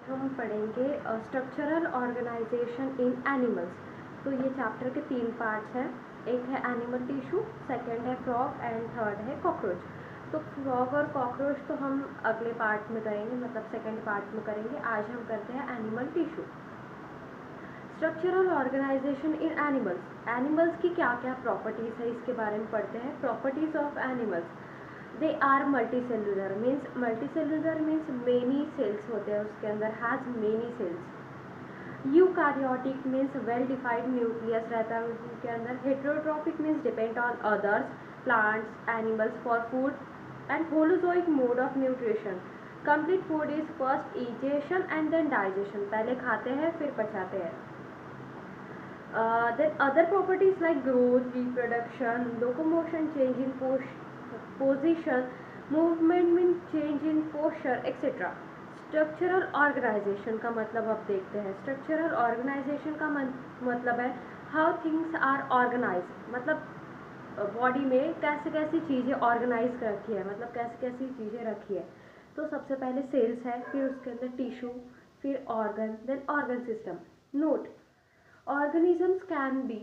हम पढ़ेंगे structural organisation इन animals. तो ये चैप्टर के 3 पार्ट्स हैं। एक है एनिमल टिश्यू, सेकंड है फ्रॉग एंड थर्ड है कॉकरोच। तो फ्रॉग और कॉकरोच तो हम अगले पार्ट में करेंगे, मतलब सेकंड पार्ट में करेंगे। आज हम करते हैं एनिमल टिश्यू। स्ट्रक्चरल ऑर्गेनाइजेशन इन एनिमल्स। एनिमल्स की क्या क्या प्रॉपर्टीज़ है इसके बारे में पढ़ते हैं। Properties of animals, they are multicellular. Means many cells होते हैं उसके अंदर, has many cells. Eukaryotic means well defined nucleus रहता है उनके अंदर। Heterotrophic means depend on others plants animals for food and holozoic mode of nutrition. Complete food is first ingestion and then digestion. पहले खाते हैं फिर पचाते हैं। Then other properties like growth, reproduction, locomotion, change in position, movement means change in posture, etc. Structural organisation का मतलब अब देखते हैं। स्ट्रक्चरल ऑर्गेनाइजेशन का मतलब है हाउ थिंग्स आर ऑर्गेनाइज, मतलब बॉडी में कैसे कैसी चीज़ें ऑर्गेनाइज रखी है, मतलब कैसी कैसी चीज़ें रखी है। तो सबसे पहले सेल्स है, फिर उसके अंदर टिश्यू, फिर organ, then organ system. Note, organisms can be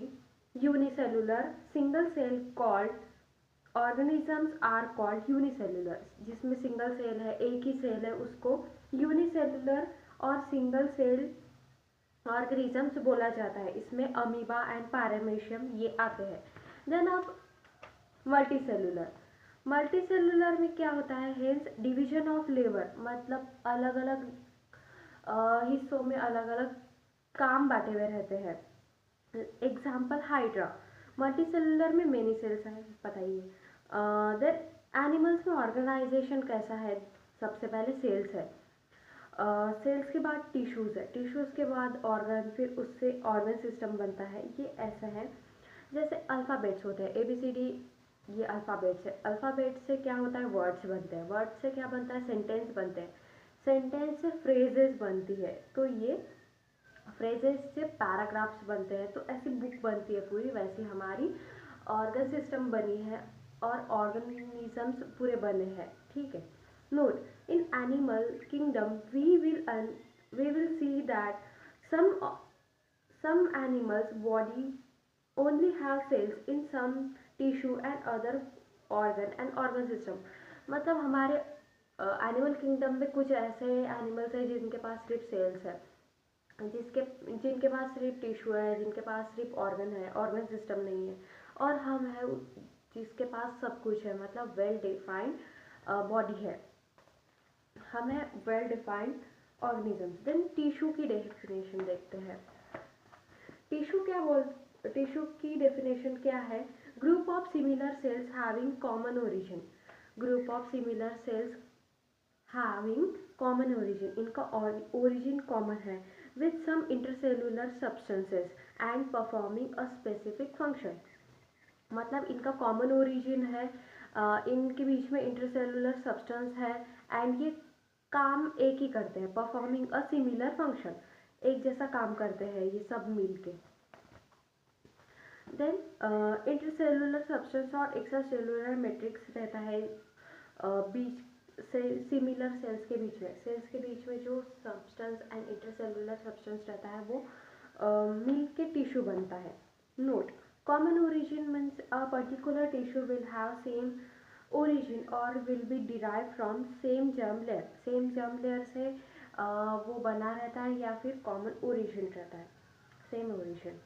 unicellular, single cell called organisms are called unicellular। जिसमें सिंगल सेल है, एक ही सेल है, उसको यूनिसेलुलर और सिंगल सेल ऑर्गेनिजम्स बोला जाता है। इसमें अमीबा एंड पैरामीशियम ये आते हैं। देन अब मल्टीसेलुलर। मल्टीसेलुलर में क्या होता है, हेंस डिवीजन ऑफ लेबर, मतलब अलग अलग हिस्सों में अलग अलग काम बांटे हुए रहते हैं। Example hydra. मल्टीसेलुलर में मेनी सेल्स हैं, पता ही है। देन एनिमल्स में ऑर्गेनाइजेशन कैसा है, सबसे पहले सेल्स है, सेल्स के बाद टिश्यूज़ है, टिश्यूज़ के बाद ऑर्गन, फिर उससे ऑर्गन सिस्टम बनता है। ये ऐसा है जैसे अल्फ़ाबेट्स होते हैं, ABCD, ये अल्फ़ाबेट्स है। अल्फ़ाबेट से क्या होता है, वर्ड्स बनते हैं। वर्ड्स से क्या बनता है, सेंटेंस बनते हैं। सेंटेंस से फ्रेजेस बनती है, तो ये फ्रेजेस से पैराग्राफ्स बनते हैं। तो ऐसी बुक बनती है पूरी, वैसी हमारी ऑर्गन सिस्टम बनी है और ऑर्गेनिजम्स पूरे बने हैं, ठीक है। Note, in animal kingdom we will see that some some animals body only have cells in some tissue and other organ system। मतलब हमारे एनिमल किंगडम में कुछ ऐसे एनिमल्स हैं जिनके पास सिर्फ सेल्स है, जिसके जिनके पास सिर्फ टिश्यू है, जिनके पास सिर्फ ऑर्गन है, ऑर्गन सिस्टम नहीं है। और हम है जिसके पास सब कुछ है, मतलब वेल डिफाइंड बॉडी है। हम है well defined organism. Then tissue की डेफिनेशन देखते हैं। टिश्यू की डेफिनेशन क्या है, group of similar cells having common origin. Group of similar cells having common origin, इनका ओरिजिन कॉमन है, with some intercellular substances and performing a specific function. मतलब इनका कॉमन ओरिजिन है, इनके बीच में इंटरसेलुलर सब्सटेंस है, एंड ये काम एक ही करते हैं, परफॉर्मिंग अ सिमिलर फंक्शन, एक जैसा काम करते हैं ये सब मिलके। देन इंटरसेलुलर सब्सटेंस और एक्स्ट्रासेलुलर मैट्रिक्स रहता है बीच से सिमिलर सेल्स के बीच में। सेल्स के बीच में जो सब्सटेंस एंड इंटरसेलुलर सब्सटेंस रहता है वो मिल के टिश्यू बनता है। Note, common origin means a particular tissue will have same origin और will be derive from same germ layer. Same germ layer से वो बना रहता है या फिर कॉमन ओरिजिन रहता है, सेम ओरिजिन।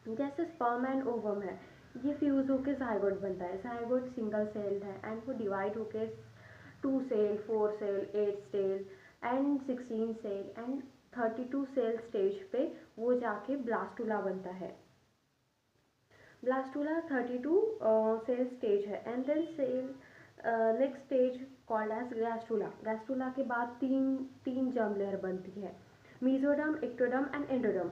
जैसे स्पर्म एंड ओवम है, ये फ्यूज होके जाइगोट बनता है। जाइगोट सिंगल सेल्ड है एंड वो डिवाइड होके 2 cell, 4 cell, 8 cell and 16 cell and 32 cell stage पे वो जाके ब्लास्टुला बनता है। ब्लास्टुला 32 सेल स्टेज है and then cell next stage called as gastrula. Gastrula के बाद तीन जर्म लेयर बनती है, मीजोडर्म, एक्टोडर्म एंड एंडोडर्म।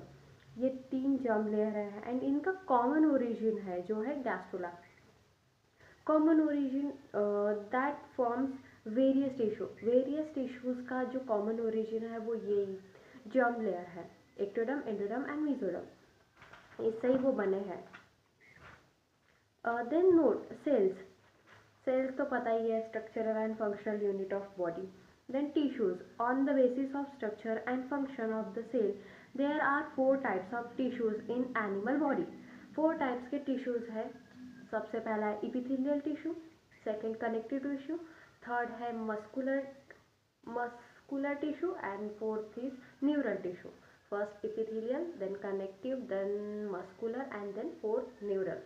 ये 3 जर्म लेयर है एंड इनका कॉमन ओरिजिन है जो है gastrula. Common origin that forms various tissues का जो कॉमन ओरिजिन है वो यही जर्म लेयर है, एक्टोडर्म, एंडोडर्म एंड मीजोडर्म, इससे ही वो बने हैं। Then note, sales. सेल्स तो पता ही है, structural and functional unit of body. Then tissues. On the basis of structure and function of the cell, there are four types of tissues in animal body. Four types के tissues है. सबसे पहला है epithelial tissue, second connective tissue, third है muscular tissue and fourth is neural tissue. First epithelial, then connective, then muscular and then fourth neural.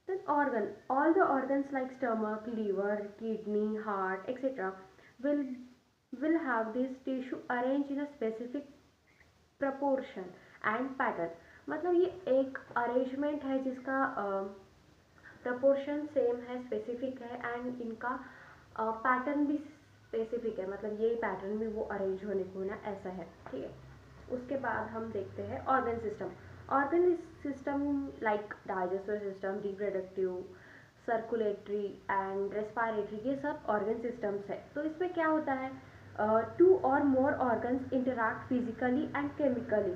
Then organ. All the organs like stomach, liver, kidney, heart, etc. will will have this tissue arranged in a specific proportion and pattern. मतलब ये एक arrangement है जिसका proportion same है, specific है and इनका pattern भी specific है. मतलब ये पैटर्न में वो अरेंज होने को ना ऐसा है. ठीक है. उसके बाद हम देखते हैं organ system. Organ system like digestive system, reproductive, circulatory and respiratory, ये सब ऑर्गन सिस्टम्स है. तो इसमें क्या होता है, two or more organs interact physically and chemically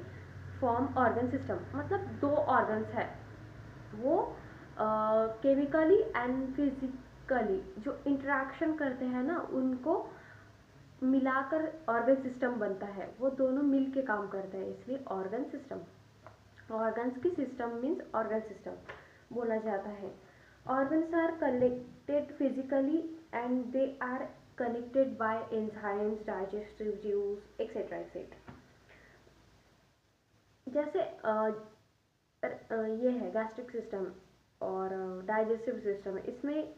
form organ system. मतलब दो ऑर्गन्स है वो केमिकली एंड फिजिकली जो इंटरेक्शन करते हैं ना, उनको मिलाकर ऑर्गन सिस्टम बनता है. वो दोनों मिल के काम करते हैं, इसलिए ऑर्गन सिस्टम. ऑर्गन्स की सिस्टम मीन्स ऑर्गन सिस्टम बोला जाता है. Organs are connected physically and they are connected by enzymes, digestive juice etcetera etcetera. जैसे ये है गैस्ट्रिक सिस्टम और डाइजेस्टिव सिस्टम है. इसमें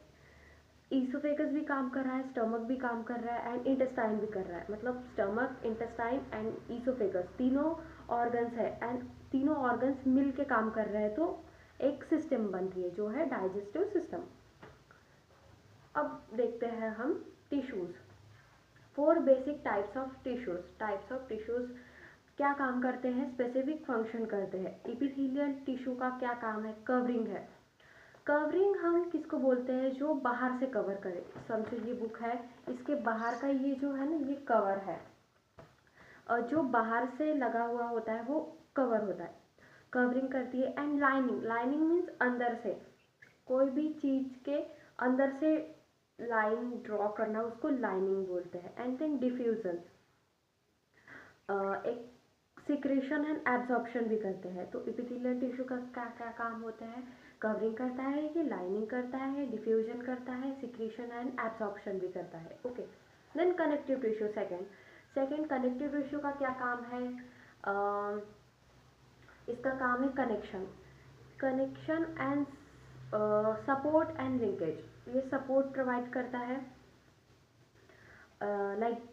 ईसोफेगस भी काम कर रहा है, स्टमक भी काम कर रहा है एंड इंटेस्टाइन भी कर रहा है. मतलब स्टमक, इंटेस्टाइन एंड ईसोफेगस तीनों ऑर्गन्स है एंड तीनों ऑर्गन्स मिल के काम कर रहे हैं, तो एक सिस्टम बन रही है जो है डाइजेस्टिव सिस्टम. अब देखते हैं हम tissues. Four basic types of tissues. Types of tissues क्या काम करते हैं, स्पेसिफिक फंक्शन करते हैं. इपिथेलियल टिश्यू का क्या काम है, कवरिंग है. कवरिंग हम किसको बोलते हैं, जो बाहर से कवर करे. समझो ये बुक है, इसके बाहर का ये जो है ना, ये कवर है, और जो बाहर से लगा हुआ होता है वो कवर होता है, कवरिंग करती है. And lining. लाइनिंग मीन्स अंदर से, कोई भी चीज के अंदर से लाइन ड्रॉ करना, उसको लाइनिंग बोलते हैं. एंड देन डिफ्यूजन, एक सिक्रेशन एंड एब्जॉर्प्शन भी करते हैं. तो इपिथेलियल टिश्यू का क्या क्या काम होता है, कवरिंग करता है, ये लाइनिंग करता है, डिफ्यूजन करता है, सिक्रेशन एंड एब्जॉर्प्शन भी करता है. Okay. Then connective tissue. Second connective tissue का क्या काम है, इसका काम है connection and support and linkage. ये सपोर्ट प्रोवाइड करता है. लाइक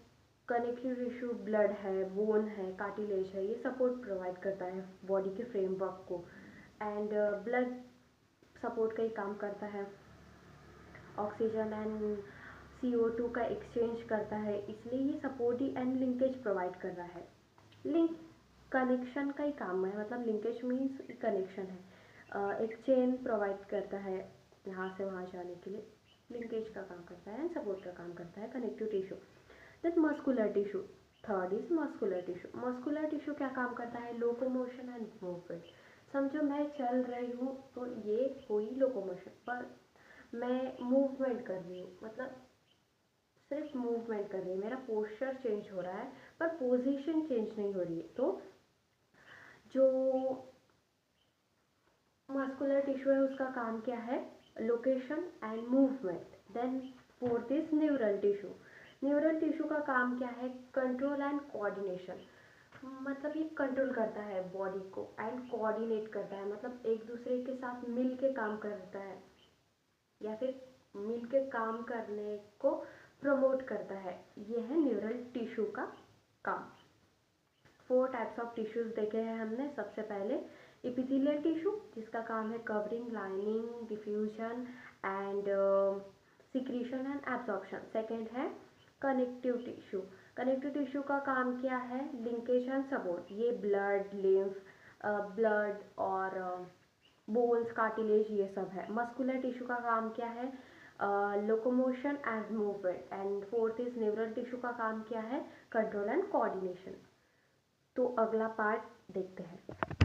कनेक्टिव टिश्यू ब्लड है, बोन है, कार्टिलेज है, ये सपोर्ट प्रोवाइड करता है बॉडी के फ्रेमवर्क को. एंड ब्लड सपोर्ट का ही काम करता है. ऑक्सीजन एंड CO2 का एक्सचेंज करता है, इसलिए ये support he and linkage provide कर रहा है. लिंक कनेक्शन का ही काम है. मतलब लिंकेज मीन्स कनेक्शन है, एक चेन प्रोवाइड करता है यहाँ से वहाँ जाने के लिए. लिंकेज का काम करता है एंड सपोर्ट का काम करता है connective tissue. Then muscular tissue. Third is muscular tissue. Muscular tissue क्या काम करता है, लोकोमोशन एंड मूवमेंट. समझो मैं चल रही हूँ तो ये हुई लोकोमोशन, पर मैं मूवमेंट कर रही हूँ, मतलब सिर्फ मूवमेंट कर रही है, मेरा पोस्चर चेंज हो रहा है पर पोजीशन चेंज नहीं हो रही है. तो जो मस्कुलर टिश्यू है उसका काम क्या है, location and movement. Then fourth is neural tissue. Neural tissue का काम क्या है, कंट्रोल एंड कोऑर्डिनेशन. मतलब ये कंट्रोल करता है बॉडी को एंड कोऑर्डिनेट करता है, मतलब एक दूसरे के साथ मिल के काम करता है या फिर मिल के काम करने को प्रमोट करता है. ये है न्यूरल टिश्यू का काम. फोर टाइप्स ऑफ टिश्यूज देखे हैं हमने. सबसे पहले इपिथेलियल टिश्यू जिसका काम है covering, lining, diffusion and secretion and absorption. Second है कनेक्टिव टिश्यू. कनेक्टिव टिश्यू का काम क्या है, लिंकेज एंड सपोर्ट. ये ब्लड, लिम्फ, ब्लड और बोन्स, कार्टिलेज, ये सब है. मस्कुलर टिश्यू का काम क्या है, locomotion and movement. And fourth is neural tissue का काम क्या है, कंट्रोल एंड कोऑर्डिनेशन. तो अगला पार्ट देखते हैं.